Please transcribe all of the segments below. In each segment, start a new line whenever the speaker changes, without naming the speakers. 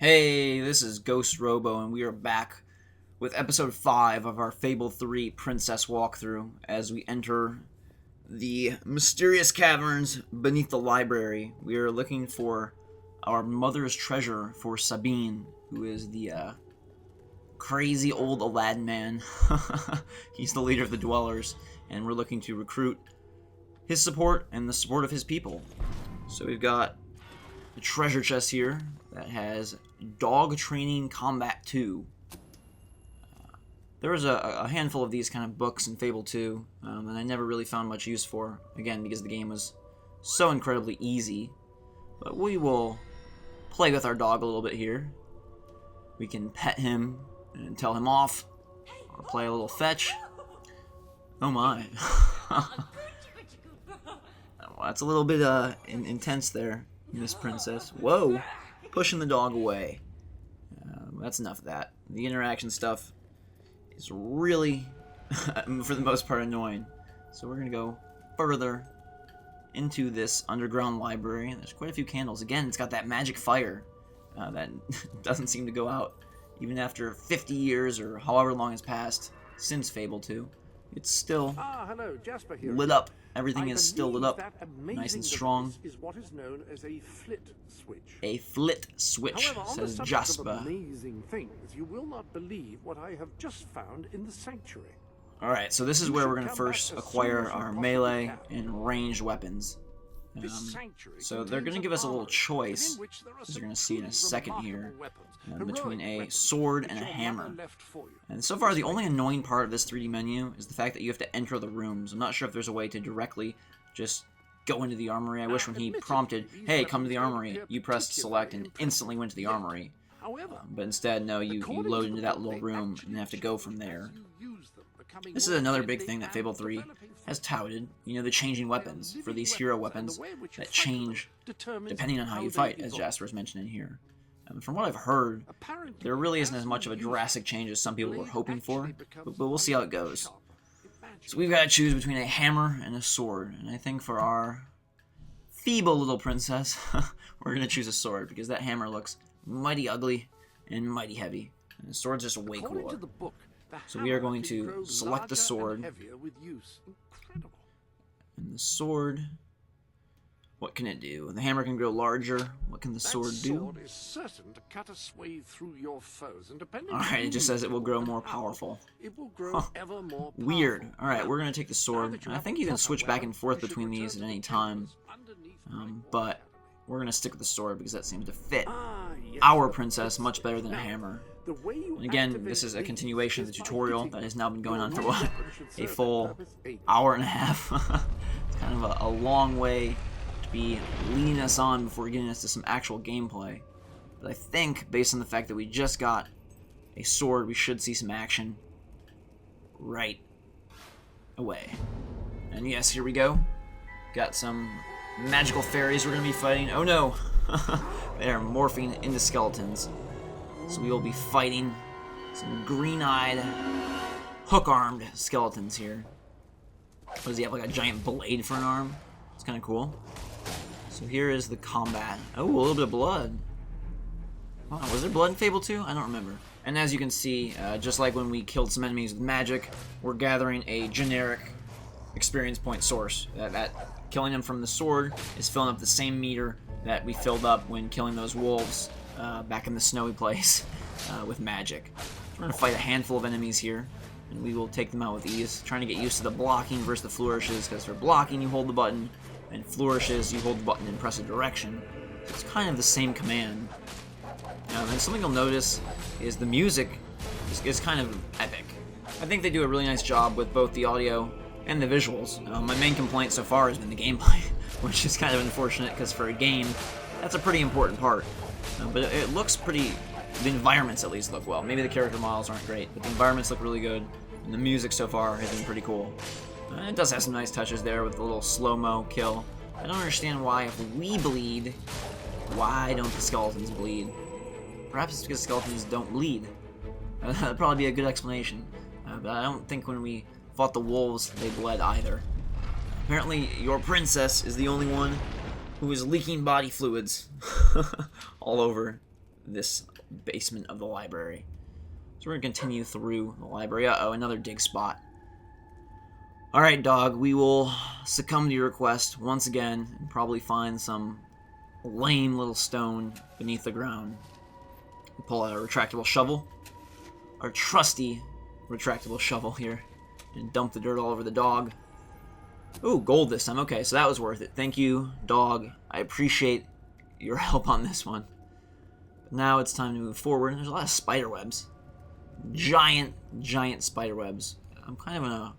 Hey, this is Ghost Robo, and we are back with episode 5 of our Fable 3 Princess walkthrough as we enter the mysterious caverns beneath the library. We are looking for our mother's treasure for Sabine, who is the crazy old Aladdin man. He's the leader of the Dwellers, and we're looking to recruit his support and the support of his people. So we've got a treasure chest here that has Dog Training Combat 2. There was a handful of these kind of books in Fable 2, and I never really found much use for, again, because the game was so incredibly easy. But we will play with our dog a little bit here. We can pet him and tell him off, or play a little fetch. Oh my. Well, that's a little bit intense there, Miss Princess. Whoa! Pushing the dog away. That's enough of that. The interaction stuff is really, for the most part, annoying. So we're going to go further into this underground library. There's quite a few candles. Again, it's got that magic fire that doesn't seem to go out. Even after 50 years or however long has passed since Fable 2, it's still
hello, Jasper here.
lit up. Everything is still lit up, nice and strong.
Is what is known as a flit switch.
A flit switch,
However, on
says
the subject
Jasper.
of amazing things, you will not believe what I have just found in the sanctuary.
Alright, so this is where we're going to first acquire our melee and ranged weapons. So they're going to give us a little choice, as you're going to see in a second here, between a sword and a hammer. And so far, the only annoying part of this 3D menu is the fact that you have to enter the rooms. I'm not sure if there's a way to directly just go into the armory. I wish when he prompted, hey, come to the armory, you pressed select and instantly went to the armory. But instead, no, you load into that little room and have to go from there. This is another big thing that Fable 3 has touted, you know, the changing weapons for these hero weapons that change depending on how you fight, as Jasper's mentioning here. From what I've heard, there really isn't as much of a drastic change as some people were hoping for, but we'll see how it goes. So we've got to choose between a hammer and a sword, and I think for our feeble little princess, we're going to choose a sword, because that hammer looks mighty ugly and mighty heavy, and the sword's just way cooler. So we are going to select the sword, and the sword, what can it do? The hammer can grow larger. What can the sword do? Alright, it just says it will grow more powerful. Weird. Alright, we're going to take the sword. I think you can switch back and forth between these at any time, but we're going to stick with the sword because that seems to fit our princess much better than a hammer. And again, this is a continuation of the tutorial that has now been going on for what? A full hour and a half. It's kind of a long way to be leading us on before getting us to some actual gameplay. But I think, based on the fact that we just got a sword, we should see some action right away. And yes, here we go. Got some magical fairies we're going to be fighting. Oh no! They are morphing into skeletons. So we will be fighting some green-eyed, hook-armed skeletons here. What does he have, like a giant blade for an arm? It's kind of cool. So here is the combat. Oh, a little bit of blood. Wow, was there blood in Fable 2? I don't remember. And as you can see, just like when we killed some enemies with magic, we're gathering a generic experience point source. That killing them from the sword is filling up the same meter that we filled up when killing those wolves back in the snowy place with magic. We're going to fight a handful of enemies here, and we will take them out with ease. Trying to get used to the blocking versus the flourishes, because for blocking you hold the button, and flourishes you hold the button and press a direction. It's kind of the same command. And something you'll notice is the music is kind of epic. I think they do a really nice job with both the audio and the visuals. My main complaint so far has been the gameplay, which is kind of unfortunate, because for a game, that's a pretty important part. But it looks pretty, the environments at least look well. Maybe the character models aren't great, but the environments look really good, and the music so far has been pretty cool. It does have some nice touches there with the little slow-mo kill. I don't understand why, if we bleed, why don't the skeletons bleed? Perhaps it's because skeletons don't bleed. That'd probably be a good explanation. But I don't think when we fought the wolves, they bled either. Apparently, your princess is the only one who is leaking body fluids all over this basement of the library. So we're going to continue through the library. Uh-oh, another dig spot. Alright, dog, we will succumb to your request once again and probably find some lame little stone beneath the ground. We pull out a retractable shovel, our trusty retractable shovel here, and dump the dirt all over the dog. Ooh, gold this time. Okay, so that was worth it. Thank you, dog. I appreciate your help on this one. But now it's time to move forward. There's a lot of spider webs. Giant spider webs. I'm kind of an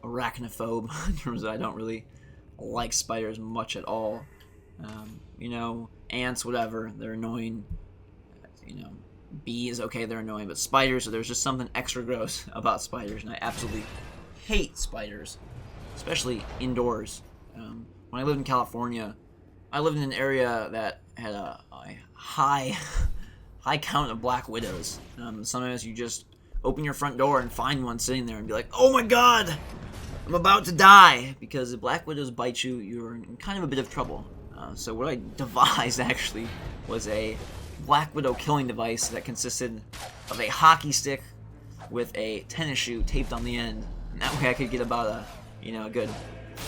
arachnophobe in terms of I don't really like spiders much at all. You know, ants, whatever, they're annoying. You know, bees, okay, they're annoying, but spiders, there's just something extra gross about spiders, and I absolutely hate spiders, especially indoors. When I lived in California, I lived in an area that had a high count of black widows. Sometimes you just open your front door and find one sitting there and be like, oh my god, I'm about to die, because if black widows bite you, you're in kind of a bit of trouble. So what I devised actually was a black widow killing device that consisted of a hockey stick with a tennis shoe taped on the end. And that way I could get about a good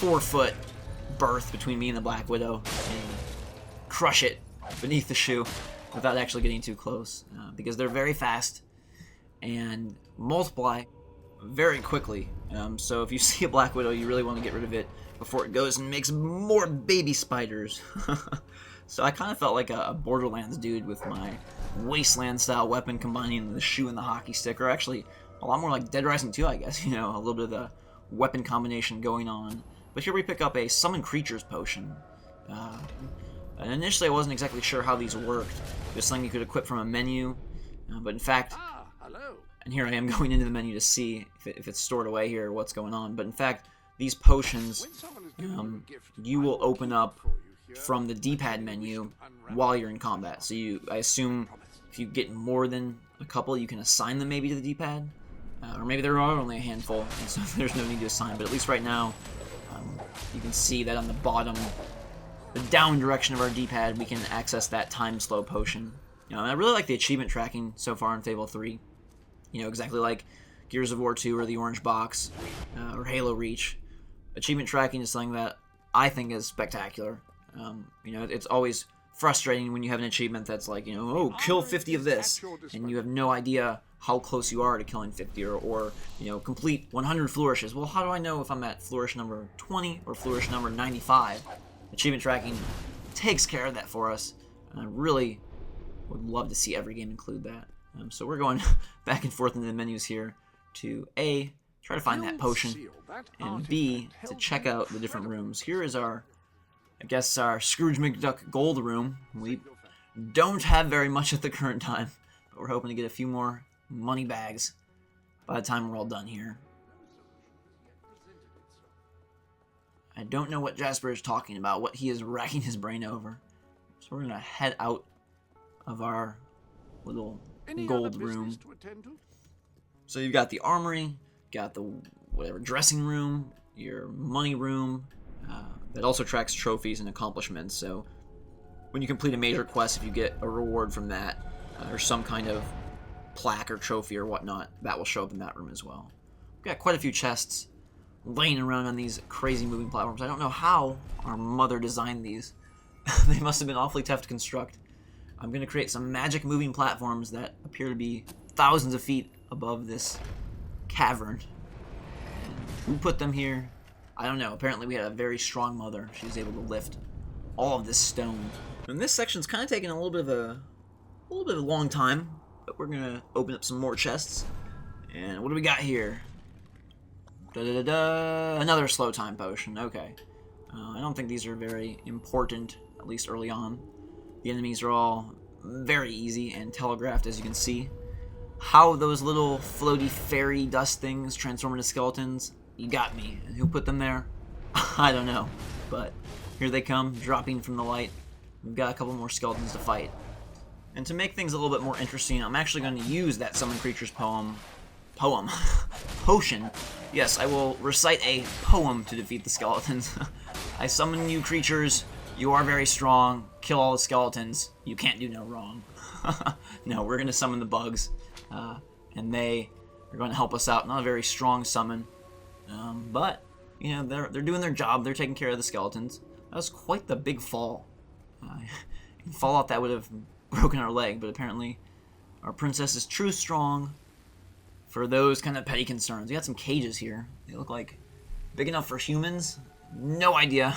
4-foot berth between me and the black widow and crush it beneath the shoe without actually getting too close, because they're very fast and multiply very quickly. So if you see a black widow, you really want to get rid of it before it goes and makes more baby spiders. So I kind of felt like a Borderlands dude with my Wasteland style weapon combining the shoe and the hockey stick, or actually a lot more like Dead Rising 2, I guess, you know, a little bit of the weapon combination going on. But here we pick up a Summon Creatures potion. And initially I wasn't exactly sure how these worked. It was something you could equip from a menu, but in fact, and here I am going into the menu to see if it's stored away here or what's going on, but in fact, these potions, you will open up from the D-pad menu while you're in combat. So I assume if you get more than a couple, you can assign them maybe to the D-pad, or maybe there are only a handful, and so there's no need to assign. But at least right now, you can see that on the bottom, the down direction of our D-pad, we can access that time slow potion. You know, and I really like the achievement tracking so far in Fable 3. You know, exactly like Gears of War 2 or the Orange Box or Halo Reach. Achievement tracking is something that I think is spectacular. You know, it's always frustrating when you have an achievement that's like, you know, oh, kill 50 of this, and you have no idea how close you are to killing 50, or you know, complete 100 flourishes. Well, how do I know if I'm at flourish number 20 or flourish number 95? Achievement tracking takes care of that for us, and I really would love to see every game include that. So we're going back and forth into the menus here to A, try to find that potion, and B, to check out the different rooms. Here is our, I guess, our Scrooge McDuck gold room. We don't have very much at the current time, but we're hoping to get a few more money bags by the time we're all done here. I don't know what Jasper is talking about, what he is racking his brain over. So we're going to head out of our little gold room. So you've got the armory, got the whatever dressing room, your money room, that also tracks trophies and accomplishments. So when you complete a major quest, if you get a reward from that, or some kind of plaque or trophy or whatnot, that will show up in that room as well. We've got quite a few chests laying around on these crazy moving platforms. I don't know how our mother designed these. They must have been awfully tough to construct. I'm going to create some magic moving platforms that appear to be thousands of feet above this cavern. And who put them here? I don't know. Apparently we had a very strong mother. She was able to lift all of this stone. And this section's kind of taking a little bit of a long time, but we're going to open up some more chests. And what do we got here? Another slow time potion. Okay. I don't think these are very important, at least early on. The enemies are all very easy and telegraphed, as you can see. How those little floaty fairy dust things transform into skeletons, you got me. And who put them there? I don't know. But here they come, dropping from the light. We've got a couple more skeletons to fight. And to make things a little bit more interesting, I'm actually going to use that Summon Creatures potion. Yes, I will recite a poem to defeat the skeletons. I summon you creatures, You are very strong. Kill all the skeletons. You can't do no wrong. No, we're going to summon the bugs. And they are going to help us out. Not a very strong summon. But, you know, they're doing their job. They're taking care of the skeletons. That was quite the big fall. In Fallout, that would have broken our leg. But apparently, our princess is true strong for those kind of petty concerns. We got some cages here. They look like big enough for humans. No idea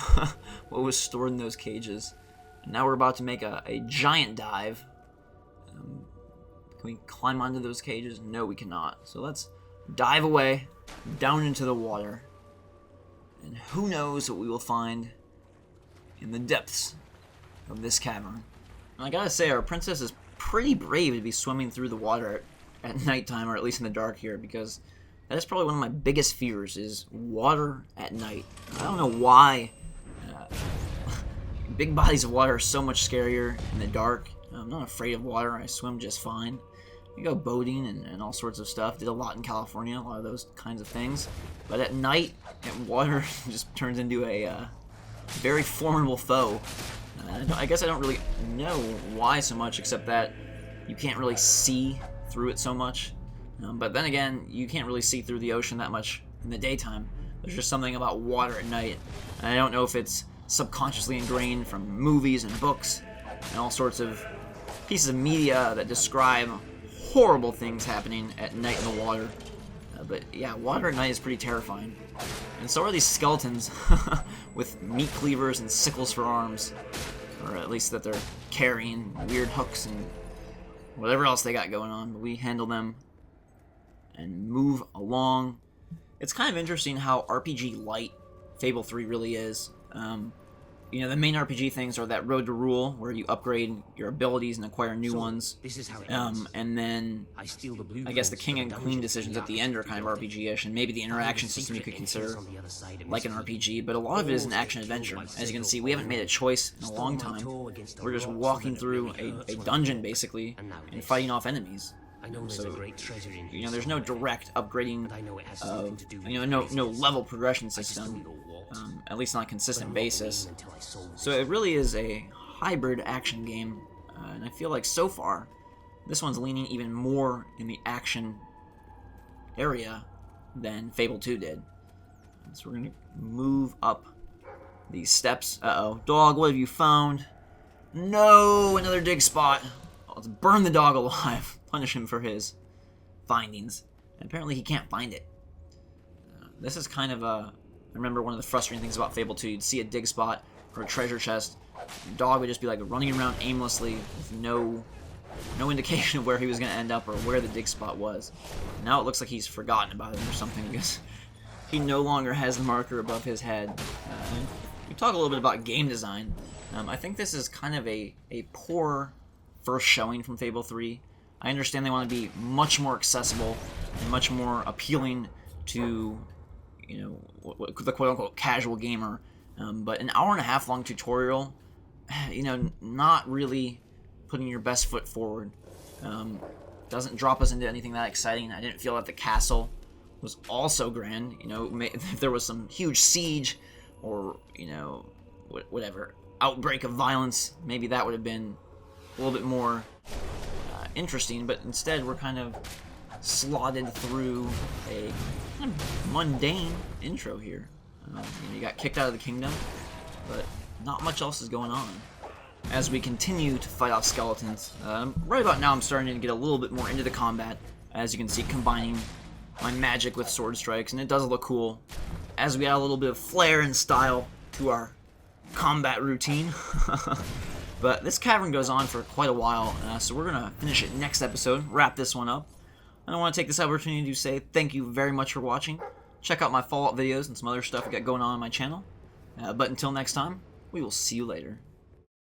what was stored in those cages. And now we're about to make a giant dive. Can we climb onto those cages? No, we cannot. So let's dive away, down into the water. And who knows what we will find in the depths of this cavern. And I gotta say, our princess is pretty brave to be swimming through the water at nighttime, or at least in the dark here, because that is probably one of my biggest fears, is water at night. I don't know why big bodies of water are so much scarier in the dark. I'm not afraid of water. I swim just fine. I go boating and all sorts of stuff. Did a lot in California, a lot of those kinds of things. But at night, water just turns into a very formidable foe. I guess I don't really know why so much, except that you can't really see through it so much. But then again, you can't really see through the ocean that much in the daytime. There's just something about water at night. And I don't know if it's subconsciously ingrained from movies and books and all sorts of pieces of media that describe horrible things happening at night in the water. But yeah, water at night is pretty terrifying. And so are these skeletons with meat cleavers and sickles for arms. Or at least that they're carrying weird hooks and whatever else they got going on. But we handle them and move along. It's kind of interesting how RPG light Fable 3 really is. You know, the main RPG things are that Road to Rule, where you upgrade your abilities and acquire new ones.
This is how it
and then I guess the king and queen decisions at the end are kind of RPG-ish, and maybe the interaction system you could consider like an RPG, but a lot of it is an action-adventure. As you can see, we haven't made a choice in a long time. We're just walking through a dungeon, basically, and fighting off enemies. So, you know, there's no direct upgrading, no level progression system, at least on a consistent basis. So it really is a hybrid action game, and I feel like so far, this one's leaning even more in the action area than Fable 2 did. So we're going to move up these steps. Uh-oh. Dog, what have you found? No! Another dig spot! Let's burn the dog alive. Punish him for his findings. And apparently he can't find it. This is kind of I remember one of the frustrating things about Fable 2. You'd see a dig spot or a treasure chest. The dog would just be like running around aimlessly with no indication of where he was going to end up or where the dig spot was. Now it looks like he's forgotten about it or something because he no longer has the marker above his head. We talk a little bit about game design. I think this is kind of a poor first showing from Fable 3. I understand they want to be much more accessible and much more appealing to, you know, the quote-unquote casual gamer. But an hour and a half long tutorial, you know, not really putting your best foot forward. Doesn't drop us into anything that exciting. I didn't feel that the castle was also grand. You know, if there was some huge siege or, you know, whatever, outbreak of violence, maybe that would have been a little bit more interesting, but instead we're kind of slotted through a kind of mundane intro here. You got kicked out of the kingdom, but not much else is going on. As we continue to fight off skeletons, right about now I'm starting to get a little bit more into the combat, as you can see, combining my magic with sword strikes, and it does look cool, as we add a little bit of flair and style to our combat routine. But this cavern goes on for quite a while, so we're going to finish it next episode, wrap this one up. And I want to take this opportunity to say thank you very much for watching. Check out my Fallout videos and some other stuff we got going on my channel. But until next time, we will see you later.